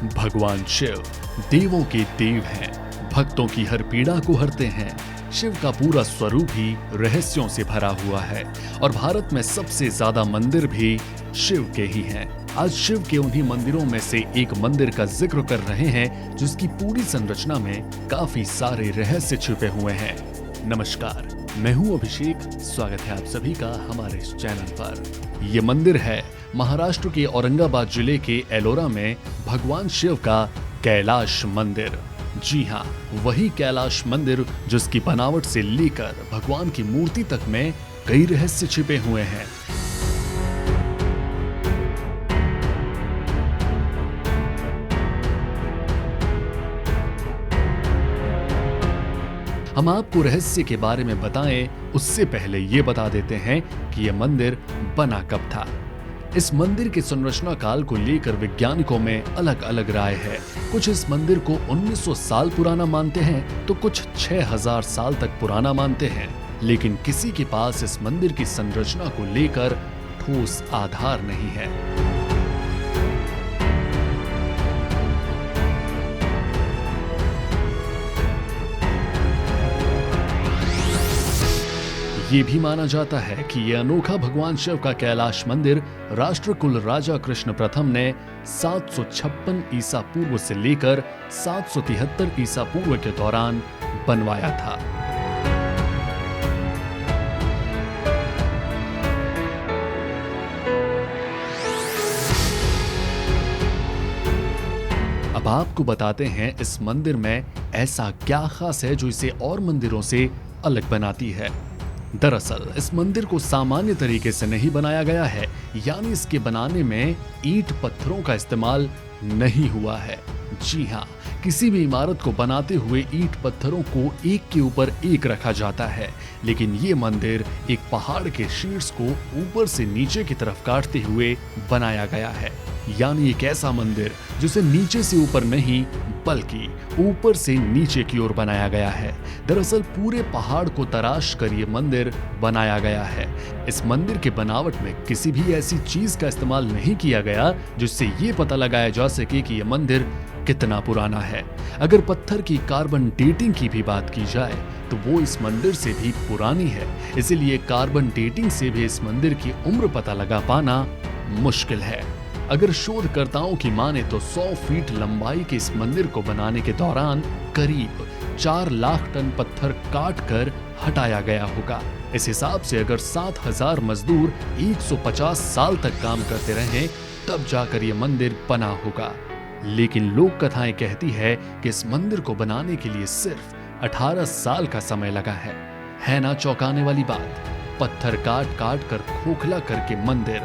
भगवान शिव देवों के देव हैं, भक्तों की हर पीड़ा को हरते हैं। शिव का पूरा स्वरूप ही रहस्यों से भरा हुआ है और भारत में सबसे ज्यादा मंदिर भी शिव के ही हैं। आज शिव के उन्हीं मंदिरों में से एक मंदिर का जिक्र कर रहे हैं जिसकी पूरी संरचना में काफी सारे रहस्य छिपे हुए हैं। नमस्कार, मैं हूं अभिषेक। स्वागत है आप सभी का हमारे इस चैनल पर। ये मंदिर है महाराष्ट्र के औरंगाबाद जिले के एलोरा में भगवान शिव का कैलाश मंदिर। जी हाँ, वही कैलाश मंदिर जिसकी बनावट से लेकर भगवान की मूर्ति तक में कई रहस्य छिपे हुए हैं। हम आपको रहस्य के बारे में बताएं उससे पहले ये बता देते हैं कि यह मंदिर बना कब था। इस मंदिर के संरचना काल को लेकर वैज्ञानिकों में अलग अलग राय है। कुछ इस मंदिर को 1900 साल पुराना मानते हैं तो कुछ 6000 साल तक पुराना मानते हैं, लेकिन किसी के पास इस मंदिर की संरचना को लेकर ठोस आधार नहीं है। ये भी माना जाता है कि यह अनोखा भगवान शिव का कैलाश मंदिर राष्ट्रकुल राजा कृष्ण प्रथम ने 756 ईसा पूर्व से लेकर 773 ईसा पूर्व के दौरान बनवाया था। अब आपको बताते हैं इस मंदिर में ऐसा क्या खास है जो इसे और मंदिरों से अलग बनाती है। दरअसल इस मंदिर को सामान्य तरीके से नहीं बनाया गया है, यानी इसके बनाने में ईंट पत्थरों का इस्तेमाल नहीं हुआ है। जी हाँ, किसी भी इमारत को बनाते हुए ईंट पत्थरों को एक के ऊपर एक रखा जाता है, लेकिन ये मंदिर एक पहाड़ के शीर्ष को ऊपर से नीचे की तरफ काटते हुए बनाया गया है। यानी एक ऐसा मंदिर जिसे नीचे से ऊपर नहीं बल्कि ऊपर से नीचे की ओर बनाया गया है। दरअसल पूरे पहाड़ को तराश कर ये मंदिर बनाया गया है। इस मंदिर के बनावट में किसी भी ऐसी चीज का इस्तेमाल नहीं किया गया जिससे ये पता लगाया जा सके कि यह मंदिर कितना पुराना है। अगर पत्थर की कार्बन डेटिंग की भी बात की जाए तो वो इस मंदिर से भी पुरानी है, इसीलिए कार्बन डेटिंग से भी इस मंदिर की उम्र पता लगा पाना मुश्किल है। अगर शोधकर्ताओं की माने तो 100 फीट लंबाई के इस मंदिर को बनाने के दौरान करीब 4 लाख टन पत्थर काट कर हटाया गया होगा। इस हिसाब से अगर 7000 मजदूर 150 साल तक काम करते रहे तब जाकर ये मंदिर बना होगा। लेकिन लोक कथाएं कहती है कि इस मंदिर को बनाने के लिए सिर्फ 18 साल का समय लगा है ना चौंकाने वाली बात। पत्थर काट काट कर खोखला करके मंदिर,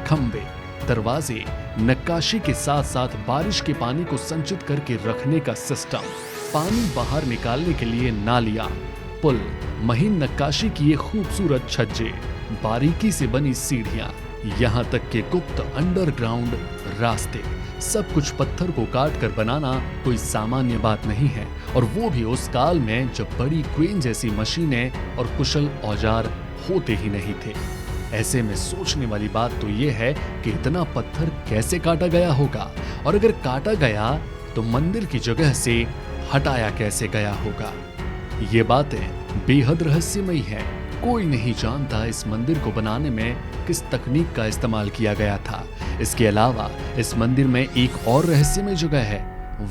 खंबे, दरवाजे, नक्काशी के साथ साथ बारिश के पानी को संचित करके रखने का सिस्टम, पानी बाहर निकालने के लिए नालियां, पुल, महीन नक्काशी किए खूबसूरत छज्जे, बारीकी से बनी सीढ़ियां, यहाँ तक के गुप्त अंडरग्राउंड रास्ते, सब कुछ पत्थर को काट कर बनाना कोई सामान्य बात नहीं है, और वो भी उस काल में जब बड़ी क्रेन जैसी मशीनें और कुशल औजार होते ही नहीं थे। ऐसे में सोचने वाली बात तो ये है कि इतना पत्थर कैसे काटा गया होगा, और अगर काटा गया तो मंदिर की जगह से हटाया कैसे गया होगा। ये बातें बेहद रहस्यमयी हैं। कोई नहीं जानता इस मंदिर को बनाने में किस तकनीक का इस्तेमाल किया गया था। इसके अलावा इस मंदिर में एक और रहस्यमय जगह है,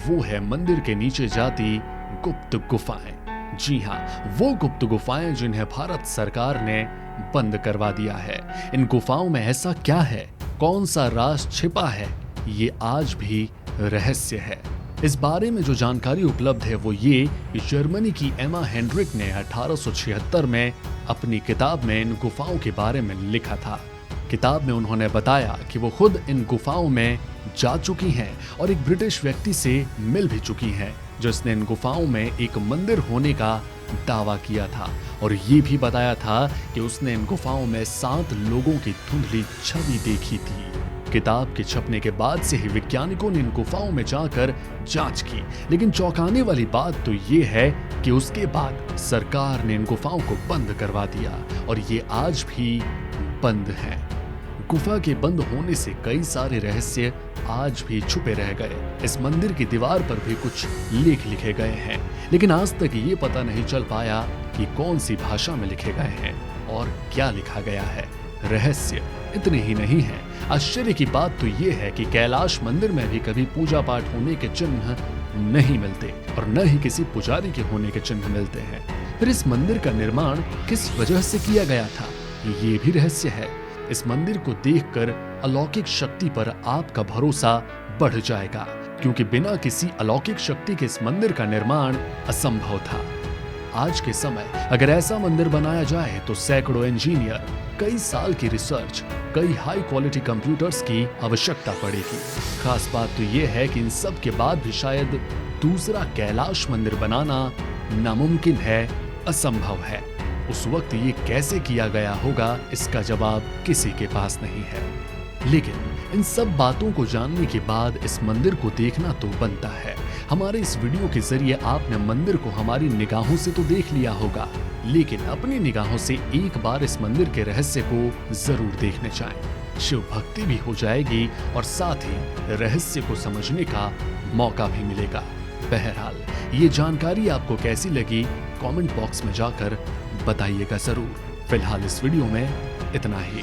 वो है मंदिर के नीचे जाती गुप्त गुफाएं। जी हाँ, वो गुप्त गुफाएं जिन्हें भारत सरकार ने बंद करवा दिया है। इन गुफाओं में ऐसा क्या है, कौन सा राज छिपा है, ये आज भी रहस्य है। इस बारे में जो जानकारी उपलब्ध है वो ये कि जर्मनी की एमा हेंड्रिक ने 1876 में अपनी किताब में इन गुफाओं के बारे में लिखा था। किताब में उन्होंने बताया कि वो खुद इन गुफाओं में जा चुकी हैं और एक ब्रिटिश व्यक्ति से मिल भी चुकी हैं जिसने इन गुफाओं में एक मंदिर होने का दावा किया था, और ये भी बताया था कि उसने इन गुफाओं में 7 लोगों की धुंधली छवि देखी थी। किताब के छपने के बाद से ही वैज्ञानिकों ने इन गुफाओं में जाकर जांच की, लेकिन चौंकाने वाली बात तो ये है कि उसके बाद सरकार ने इन गुफाओं को बंद करवा दिया और ये आज भी बंद हैं। गुफा के बंद होने से कई सारे रहस्य आज भी छुपे रह गए। इस मंदिर की दीवार पर भी कुछ लेख लिखे गए हैं, लेकिन आज तक ये पता नहीं चल पाया कि कौन सी भाषा में लिखे गए हैं और क्या लिखा गया है। रहस्य इतने ही नहीं है, आश्चर्य की बात तो ये है कि कैलाश मंदिर में भी कभी पूजा पाठ होने के चिन्ह नहीं मिलते और न ही किसी पुजारी के होने के चिन्ह मिलते हैं। फिर इस मंदिर का निर्माण किस वजह से किया गया था, ये भी रहस्य है। इस मंदिर को देखकर अलौकिक शक्ति पर आपका भरोसा बढ़ जाएगा, क्योंकि बिना किसी अलौकिक शक्ति के इस मंदिर का निर्माण असंभव था। आज के समय अगर ऐसा मंदिर बनाया जाए तो सैकड़ों इंजीनियर, कई साल की रिसर्च, कई हाई क्वालिटी कंप्यूटर्स की आवश्यकता पड़ेगी। खास बात तो यह है कि इन सब के बाद भी शायद दूसरा कैलाश मंदिर बनाना नामुमकिन है, असंभव है। उस वक्त ये कैसे किया गया होगा, इसका जवाब किसी के पास नहीं है। लेकिन इन सब बातों को जानने के बाद इस मंदिर को देखना तो बनता है। हमारे इस वीडियो के जरिए आपने मंदिर को हमारी निगाहों से तो देख लिया होगा, लेकिन अपनी निगाहों से एक बार इस मंदिर के रहस्य को जरूर देखने जाएं। शिव भक्ति भी हो जाएगी और साथ ही रहस्य को समझने का मौका भी मिलेगा। बहरहाल ये जानकारी आपको कैसी लगी, कमेंट बॉक्स में जाकर बताइएगा जरूर। फिलहाल इस वीडियो में इतना ही।